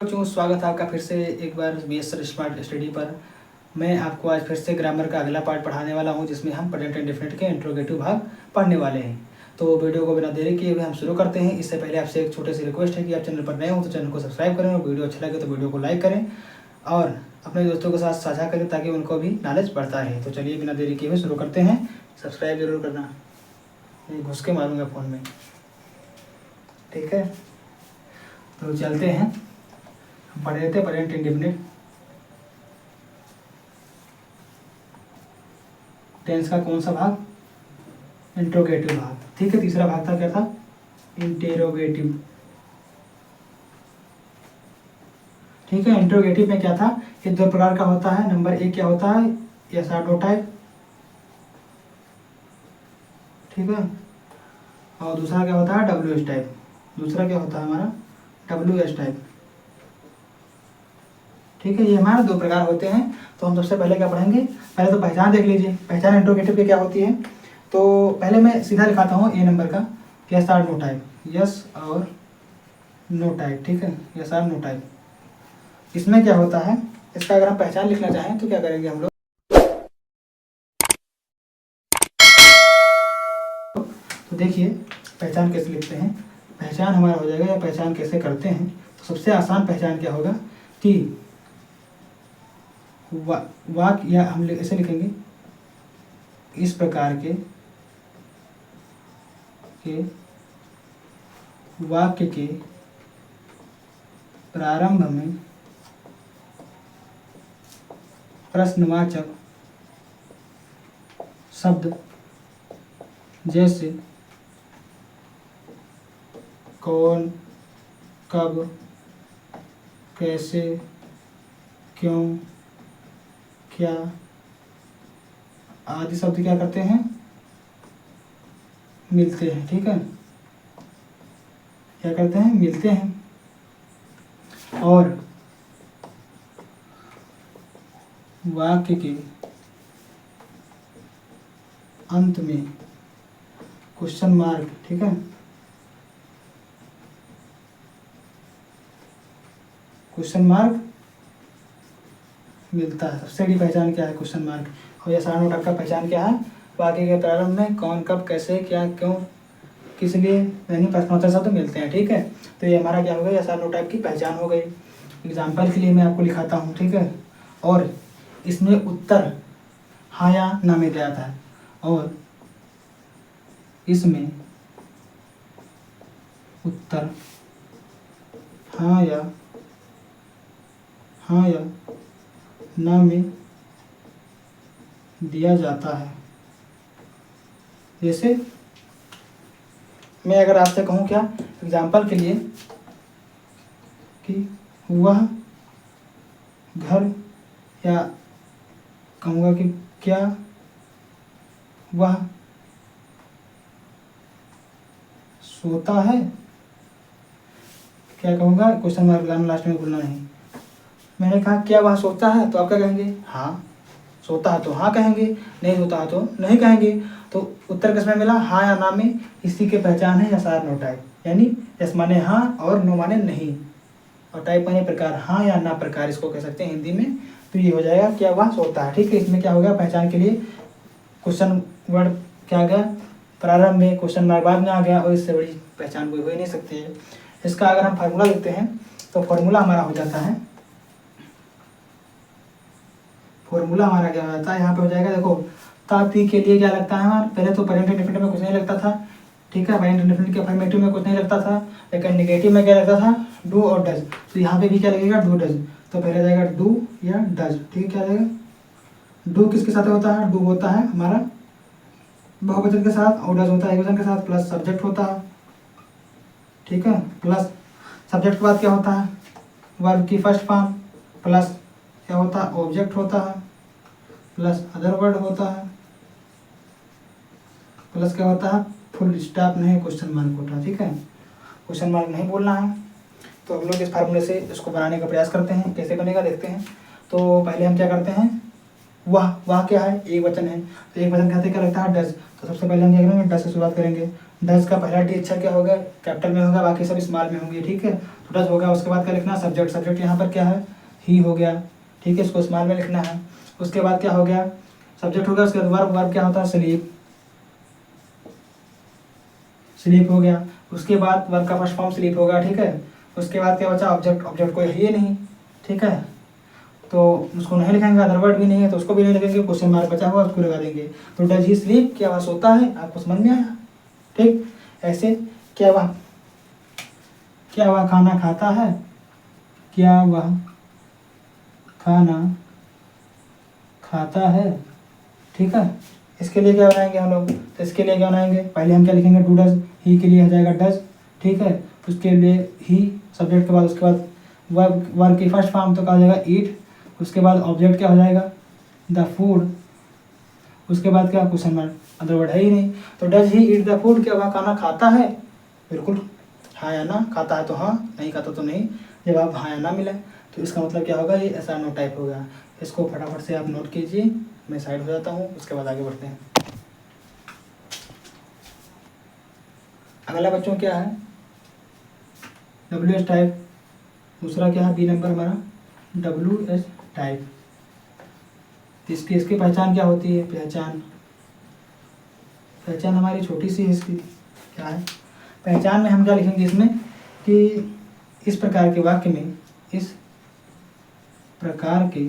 बच्चों स्वागत है आपका फिर से एक बार BS सर स्मार्ट स्टडी पर। मैं आपको आज फिर से ग्रामर का अगला पार्ट पढ़ाने वाला हूं, जिसमें हम प्रेजेंट इंडेफिनिट के इंट्रोगेटिव भाग पढ़ने वाले हैं। तो वीडियो को बिना देरी किए हुए हम शुरू करते हैं। इससे पहले आपसे एक छोटी सी रिक्वेस्ट है कि आप चैनल पर नए हो तो चैनल को सब्सक्राइब करें, और वीडियो अच्छा लगे तो वीडियो को लाइक करें और अपने दोस्तों के साथ साझा करें ताकि उनको भी नॉलेज बढ़ता है। तो चलिए बिना देरी किए हुए शुरू करते हैं। सब्सक्राइब जरूर करना, मैं घुस के मारूंगा फ़ोन में, ठीक है। तो चलते हैं, पढ़ रहे थे प्रेजेंट इंडेफिनिट टेंस का कौन सा भाग? इंट्रोगेटिव भाग, ठीक है। तीसरा भाग था, क्या था? इंटेरोगेटिव, ठीक है। इंट्रोगेटिव में क्या था? ये दो प्रकार का होता है। नंबर एक क्या होता है? यस आर नो टाइप, ठीक है। और दूसरा क्या होता है? WH type. दूसरा क्या होता है हमारा? WH टाइप, ठीक है। ये हमारे दो प्रकार होते हैं। तो हम सबसे पहले क्या पढ़ेंगे? पहले तो पहचान देख लीजिए। पहचान इंट्रोगेटिव की क्या होती है? तो पहले मैं सीधा लिखाता हूँ ए नंबर का, yes or no type, yes और नो टाइप, ठीक है। Yes or no type. इसमें क्या होता है? इसका अगर हम पहचान लिखना चाहें तो क्या करेंगे हम लोग? तो देखिए पहचान कैसे लिखते हैं। पहचान हमारा हो जाएगा, या पहचान कैसे करते हैं। तो सबसे आसान पहचान क्या होगा कि वाक्य, या हम ऐसे लिखेंगे, इस प्रकार के वाक्य के प्रारंभ में प्रश्नवाचक शब्द जैसे कौन, कब, कैसे, क्यों, क्या आदि शब्द क्या करते हैं? मिलते हैं, ठीक है। क्या करते हैं? मिलते हैं। और वाक्य के अंत में क्वेश्चन मार्क, ठीक है, क्वेश्चन मार्क मिलता है। सबसे बड़ी पहचान क्या है? Question mark. और यस आर नो टाइप का पहचान क्या है? वाक्य के प्रारंभ में कौन, कब, कैसे, क्या, क्यों, किस लिए, यानी प्रश्नोत्तर शब्द मिलते हैं, ठीक है। तो ये हमारा क्या हो गया? यस आर नो टाइप की पहचान हो गई। एग्जाम्पल के लिए मैं आपको लिखाता हूँ, ठीक है। और इसमें उत्तर हाँ या ना में दिया था, और इसमें उत्तर हाँ या ना में दिया जाता है। जैसे मैं अगर आपसे कहूँ, क्या एग्जाम्पल के लिए, कि वह घर, या कहूँगा कि क्या वह सोता है, क्या कहूँगा? क्वेश्चन मार्क लगाना, लास्ट में बोलना नहीं। मैंने कहा क्या वह सोता है, तो आप क्या कहेंगे? हाँ। सोता है तो हाँ कहेंगे, नहीं सोता है तो नहीं कहेंगे। तो उत्तर किसमें मिला? हाँ या ना में। इसी के पहचान है यस आर नो टाइप, यानी यस माने हाँ और नो माने नहीं, और टाइप माने प्रकार, हाँ या ना प्रकार इसको कह सकते हैं हिंदी में। तो ये हो जाएगा क्या वह सोता है, ठीक है। इसमें क्या हो गया? पहचान के लिए क्वेश्चन वर्ड क्या आ गया? प्रारंभ में क्वेश्चन मार्क बाद में आ गया, और इससे बड़ी पहचान कोई हो ही नहीं सकती है। इसका अगर हम फार्मूला लिखते हैं तो फार्मूला हमारा हो जाता है, फॉर्मूला हमारा क्या हो जाता है? यहाँ पे हो जाएगा, देखो ताती के लिए क्या लगता है हमारा? पहले तो प्रेजेंट इंडेफिनिट में कुछ नहीं लगता था, ठीक है। प्रेजेंट इंडेफिनिट के अफर्मेटिव में कुछ नहीं लगता था, लेकिन नेगेटिव में क्या लगता था? डू और डज। तो यहाँ पे भी क्या लगेगा? Do does. तो पहले जाएगा डू या डज, ठीक है। क्या जाएगा? डू किसके साथ होता है? डू होता है हमारा बहुवचन के साथ, और डज होता है एकवचन के साथ, प्लस सब्जेक्ट होता है, ठीक है। प्लस सब्जेक्ट के बाद क्या होता है? वर्ब की फर्स्ट फॉर्म, प्लस क्या होता है? ऑब्जेक्ट होता है, प्लस अदर वर्ड होता है, प्लस क्या होता है? फुल स्टॉप नहीं, क्वेश्चन मार्क होता है, ठीक है। क्वेश्चन मार्क नहीं बोलना है। तो हम लोग इस फार्मूले से इसको बनाने का प्रयास करते हैं। कैसे बनेगा देखते हैं। तो पहले हम क्या करते हैं? वह क्या है? एक वचन है, तो एक वचन कहते क्या लगता है? डज। तो सबसे पहले हम क्या करेंगे? डज से शुरुआत करेंगे। डज का पहला डी अक्षर क्या होगा, कैपिटल में होगा, बाकी सब स्मॉल में होंगे, ठीक है। तो डज होगा। उसके बाद क्या लिखना, सब्जेक्ट, सब्जेक्ट यहाँ पर क्या है, ही हो गया, ठीक है, इसको स्मॉल में लिखना है। उसके बाद क्या हो गया, सब्जेक्ट हो गया। उसके बाद वर्ब, वर्ब क्या होता है, स्लीप, स्लीप हो गया। उसके बाद वर्ब का फर्स्ट फॉर्म स्लीप होगा, ठीक है। उसके बाद क्या बचा, ऑब्जेक्ट, ऑब्जेक्ट कोई है ही नहीं, ठीक है, तो उसको नहीं लिखेंगे, अदर वर्ड भी नहीं है तो उसको भी नहीं लिखेंगे, क्वेश्चन मार्क बचा हुआ उसको लगा देंगे। तो डज ही स्लीप, क्या वह सोता है, आपको समझ में आया, ठीक। ऐसे क्या वह खाना खाता है, क्या वह खाना खाता है, ठीक है। इसके लिए क्या बनाएंगे हम लोग, तो इसके लिए क्या बनाएंगे, पहले हम क्या लिखेंगे, डू डज, ही के लिए हो जाएगा डज, ठीक है। उसके लिए ही सब्जेक्ट के बाद, उसके बाद वर्ब, वर्ब की फर्स्ट फॉर्म तो क्या हो जाएगा, ईट। उसके बाद ऑब्जेक्ट क्या हो जाएगा, द फूड। उसके बाद क्या, क्वेश्चन मार्क, अदर वर्ड है ही नहीं। तो does he eat the food, क्या वह खाना खाता है, बिल्कुल हाँ या ना, खाता है तो हाँ, नहीं खाता तो नहीं। जवाब हाँ या ना मिला तो इसका मतलब क्या होगा, ये ऐसा नो टाइप होगा। इसको फटाफट से आप नोट कीजिए, मैं साइड हो जाता हूँ, उसके बाद आगे बढ़ते हैं। अगला बच्चों क्या है, WH टाइप। दूसरा क्या है, बी नंबर हमारा WH टाइप। इसकी इसकी पहचान क्या होती है, पहचान, पहचान हमारी छोटी सी है। इसकी क्या है पहचान में हम क्या लिखेंगे इसमें, कि इस प्रकार के वाक्य में, इस प्रकार के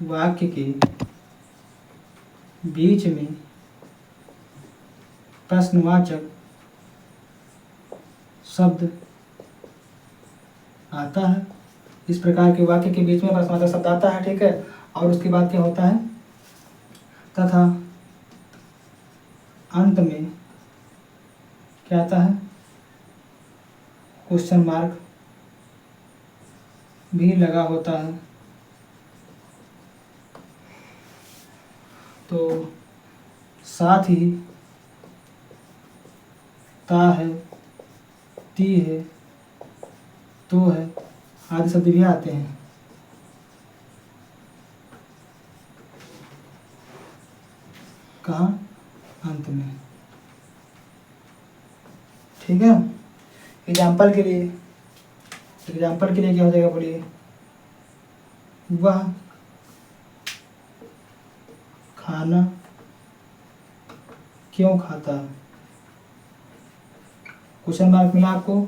वाक्य के बीच में प्रश्नवाचक शब्द आता है। इस प्रकार के वाक्य के बीच में प्रश्नवाचक शब्द आता है, ठीक है। और उसके बाद क्या होता है, तथा अंत में क्या आता है, क्वेश्चन मार्क भी लगा होता है। तो साथ ही ता है, ती है, तो है आदि शब्द भी आते हैं। कहाँ, अंत में, ठीक है। एग्जाम्पल के लिए, एग्जाम्पल के लिए क्या हो जाएगा, बोलिए, वह खाना क्यों खाता है, क्वेश्चन मार्क मिला आपको,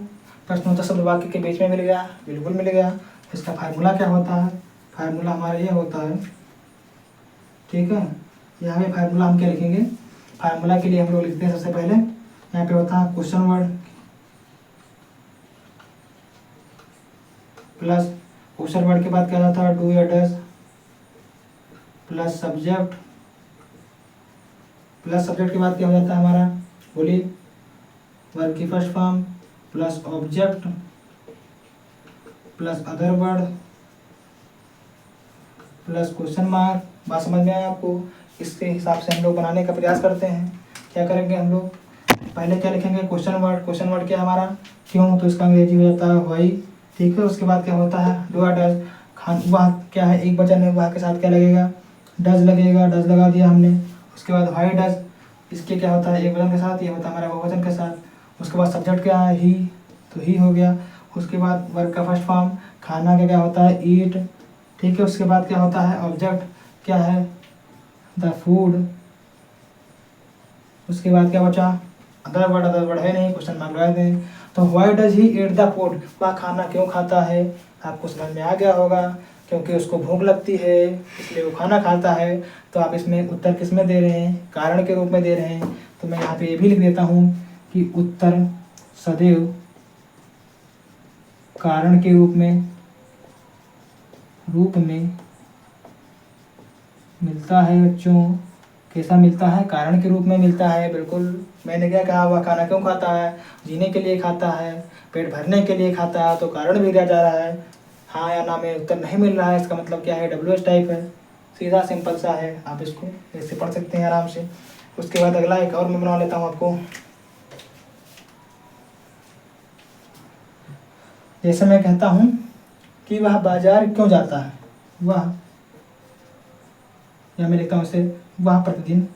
प्रश्नोत्तर शब्द वाक्य के बीच में मिल गया, बिल्कुल मिल गया। इसका फार्मूला क्या होता है, फार्मूला हमारा ये होता है, ठीक है। यहाँ पे फार्मूला हम क्या लिखेंगे, फार्मूला के लिए हम लोग लिखते हैं सबसे पहले, यहाँ पे होता है question word plus question word के बाद क्या होता है, डू या does, plus subject, plus subject के बाद क्या हो जाता है हमारा, बोलिए, वर्ब की first form plus object plus other word plus question mark. बात समझ में आया आपको। इसके हिसाब से हम लोग बनाने का प्रयास करते हैं। क्या करेंगे हम लोग, पहले क्या लिखेंगे, क्वेश्चन वर्ड, क्वेश्चन वर्ड क्या हमारा, क्यों, तो इसका अंग्रेजी हो जाता है व्हाई, ठीक है। उसके बाद क्या होता है, डू या डज, वह क्या है, एक वचन है, वह के साथ क्या लगेगा, डज लगेगा, डज लगा दिया हमने। उसके बाद व्हाई डज, इसके क्या होता है, एक वचन के साथ, ये होता है हमारा बहुवचन के साथ। उसके बाद सब्जेक्ट क्या है, ही, तो ही हो गया। उसके बाद वर्ब का फर्स्ट फॉर्म, खाना का क्या होता है, ईट, ठीक है। उसके बाद क्या होता है, ऑब्जेक्ट क्या है, द फूड। उसके बाद क्या बचा, अदर वर्ड, अदर वर्ड है नहीं, क्वेश्चन मार्क लगा दें। तो why does he eat the food, वह खाना क्यों खाता है, आपको समझ में आ गया होगा, क्योंकि उसको भूख लगती है इसलिए वो खाना खाता है। तो आप इसमें उत्तर किस में दे रहे हैं, कारण के रूप में दे रहे हैं। तो मैं यहाँ पे ये भी लिख देता हूँ कि उत्तर सदैव कारण के रूप में मिलता है बच्चों। कैसा मिलता है, कारण के रूप में मिलता है, बिल्कुल। मैंने क्या कहा, वह खाना क्यों खाता है, जीने के लिए खाता है, पेट भरने के लिए खाता है, तो कारण भी दिया जा रहा है। हाँ या ना में उत्तर नहीं मिल रहा है, इसका मतलब क्या है, WH टाइप है। सीधा सिंपल सा है, आप इसको ऐसे पढ़ सकते हैं आराम से। उसके बाद अगला एक और मैं बना लेता हूँ आपको। जैसे मैं कहता हूँ कि वह बाजार क्यों जाता है, वह, या मैं लिखता हूँ इसे, वह प्रतिदिन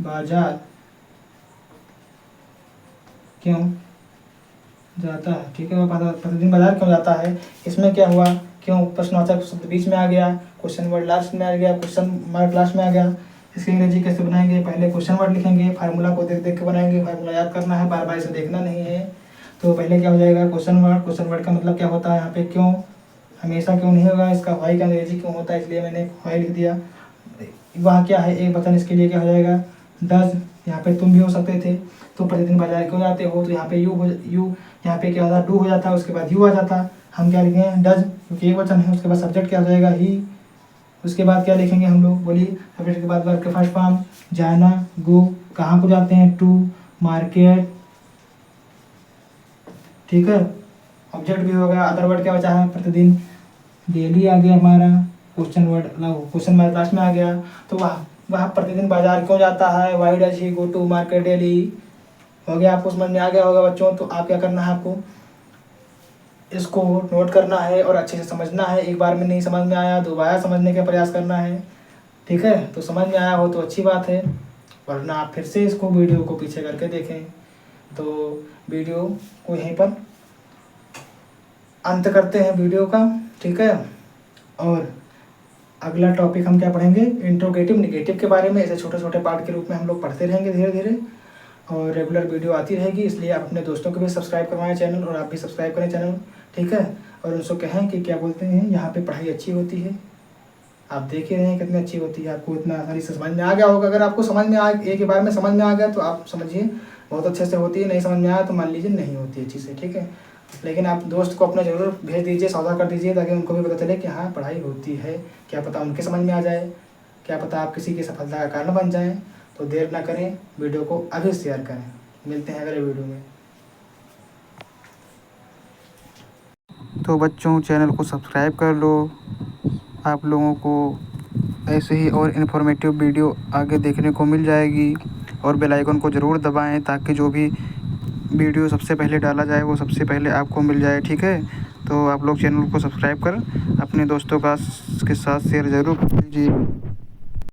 बाजार क्यों जाता है, ठीक है। वह प्रतिदिन बाजार क्यों जाता है, इसमें क्या हुआ, क्यों प्रश्नवाचक शब्द बीच में आ गया, क्वेश्चन वर्ड लास्ट में आ गया, क्वेश्चन मार्क लास्ट में आ गया। इसकी अंग्रेजी कैसे बनाएंगे, पहले क्वेश्चन वर्ड लिखेंगे, फार्मूला को देख देख के बनाएंगे, फार्मूला याद करना है, बार बार इसे देखना नहीं है। तो पहले क्या हो जाएगा, क्वेश्चन वर्ड का मतलब क्या होता है, यहाँ पे क्यों, हमेशा क्यों नहीं होगा, इसका वाई का अंग्रेजी क्यों होता है, इसलिए मैंने वाई लिख दिया। वह क्या है, एक वचन, इसके लिए क्या हो जाएगा, डज, यहाँ पे तुम भी हो सकते थे। तो प्रतिदिन बाजार क्यों जाते हो, तो यहाँ पे यू यहाँ पे क्या होता, डू हो जाता, उसके बाद यू आ जाता। हम क्या लिखेंगे, डज, क्योंकि एक वचन है। उसके बाद सब्जेक्ट क्या हो जाएगा, ही। उसके बाद क्या लिखेंगे हम लोग, बोलिए। सब्जेक्ट के बाद वर्ब के फर्स्ट फॉर्म, जाना, गो, कहाँ को जाते हैं, टू मार्केट, ठीक है। ऑब्जेक्ट भी हो गया। अदर वर्ड क्या बचा है, प्रतिदिन, डेली आ गया हमारा, क्वेश्चन मार्क लास्ट में आ गया। तो वह प्रतिदिन बाजार क्यों जाता है, why does he go to market daily, हो गया। आपको समझ में आ गया होगा बच्चों। तो आप क्या करना है, आपको इसको नोट करना है और अच्छे से समझना है। एक बार में नहीं समझ में आया, दोबारा समझने का प्रयास करना है, ठीक है। तो समझ में आया हो तो अच्छी बात है, वरना आप फिर से इसको वीडियो को पीछे करके देखें। तो वीडियो को यहीं पर अंत करते हैं वीडियो का, ठीक है। और अगला टॉपिक हम क्या पढ़ेंगे, इंट्रोगेटिव निगेटिव के बारे में। ऐसे छोटे छोटे पार्ट के रूप में हम लोग पढ़ते रहेंगे धीरे धीरे, और रेगुलर वीडियो आती रहेगी। इसलिए आप अपने दोस्तों को भी सब्सक्राइब करवाएं चैनल, और आप भी सब्सक्राइब करें चैनल, ठीक है। और उनसे कहें कि क्या बोलते हैं, यहाँ पे पढ़ाई अच्छी होती है, आप देख ही रहे हैं कितनी अच्छी होती है। आपको इतना आसानी से समझ में आ गया होगा। अगर आपको समझ में आ, एक ही बार में समझ में आ गया तो आप समझिए बहुत अच्छे से होती है, नहीं समझ में आया तो मान लीजिए नहीं होती अच्छी से, ठीक है। लेकिन आप दोस्त को अपना ज़रूर भेज दीजिए, सौदा कर दीजिए, ताकि उनको भी पता चले कि हाँ पढ़ाई होती है। क्या पता उनके समझ में आ जाए, क्या पता आप किसी की सफलता का कारण बन जाएं। तो देर ना करें, वीडियो को अभी शेयर करें। मिलते हैं अगले वीडियो में। तो बच्चों, चैनल को सब्सक्राइब कर लो। आप लोगों को ऐसे ही और इन्फॉर्मेटिव वीडियो आगे देखने को मिल जाएगी, और बेल आइकन को ज़रूर दबाएं, ताकि जो भी वीडियो सबसे पहले डाला जाए वो सबसे पहले आपको मिल जाए, ठीक है। तो आप लोग चैनल को सब्सक्राइब कर अपने दोस्तों के साथ शेयर ज़रूर कीजिए।